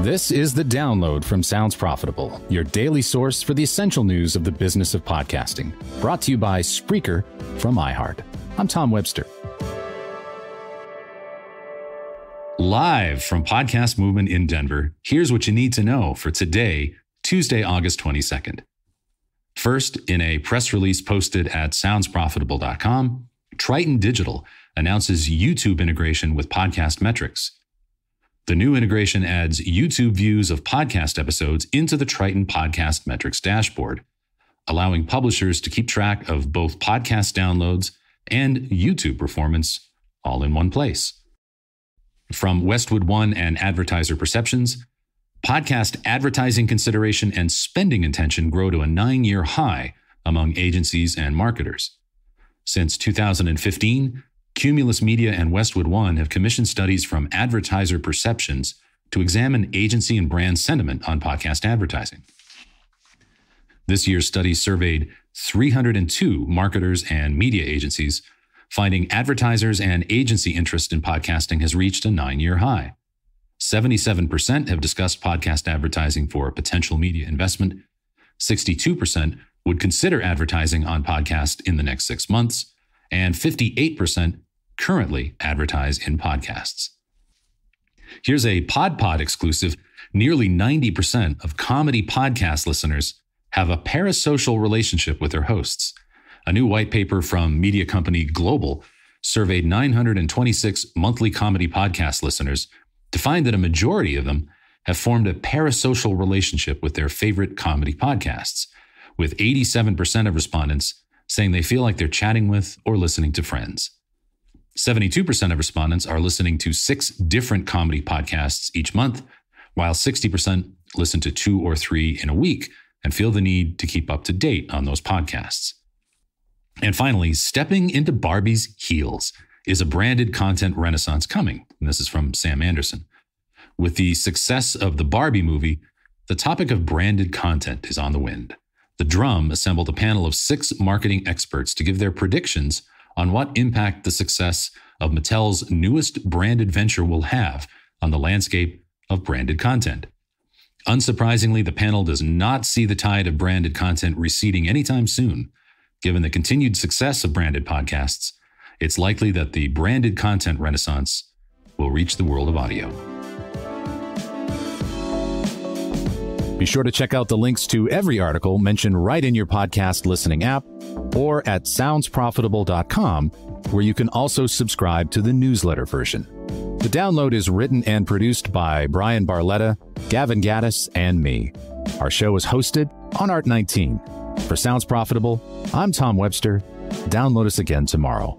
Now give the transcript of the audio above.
This is The Download from Sounds Profitable, your daily source for the essential news of the business of podcasting. Brought to you by Spreaker from iHeart. I'm Tom Webster. Live from Podcast Movement in Denver, here's what you need to know for today, Tuesday, August 22nd. First, in a press release posted at soundsprofitable.com, Triton Digital announces YouTube integration with podcast metrics. The new integration adds YouTube views of podcast episodes into the Triton Podcast Metrics dashboard, allowing publishers to keep track of both podcast downloads and YouTube performance all in one place. From Westwood One and Advertiser perceptions, podcast advertising consideration and spending intention grow to a 9-year high among agencies and marketers. Since 2015, Cumulus Media and Westwood One have commissioned studies from Advertiser perceptions to examine agency and brand sentiment on podcast advertising. This year's study surveyed 302 marketers and media agencies, finding advertisers and agency interest in podcasting has reached a 9-year high. 77% have discussed podcast advertising for potential media investment. 62% would consider advertising on podcast in the next 6 months, and 58% currently advertise in podcasts. Here's a PodPod exclusive. Nearly 90% of comedy podcast listeners have a parasocial relationship with their hosts. A new white paper from media company Global surveyed 926 monthly comedy podcast listeners to find that a majority of them have formed a parasocial relationship with their favorite comedy podcasts, with 87% of respondents saying they feel like they're chatting with or listening to friends. 72% of respondents are listening to 6 different comedy podcasts each month, while 60% listen to 2 or 3 in a week and feel the need to keep up to date on those podcasts. And finally, stepping into Barbie's heels is a branded content renaissance coming. And this is from Sam Anderson. With the success of the Barbie movie, the topic of branded content is on the wind. The Drum assembled a panel of 6 marketing experts to give their predictions on what impact the success of Mattel's newest branded venture will have on the landscape of branded content. Unsurprisingly, the panel does not see the tide of branded content receding anytime soon. Given the continued success of branded podcasts, it's likely that the branded content renaissance will reach the world of audio. Be sure to check out the links to every article mentioned right in your podcast listening app or at soundsprofitable.com, where you can also subscribe to the newsletter version. The Download is written and produced by Brian Barletta, Gavin Gaddis, and me. Our show is hosted on Art19. For Sounds Profitable, I'm Tom Webster. Download us again tomorrow.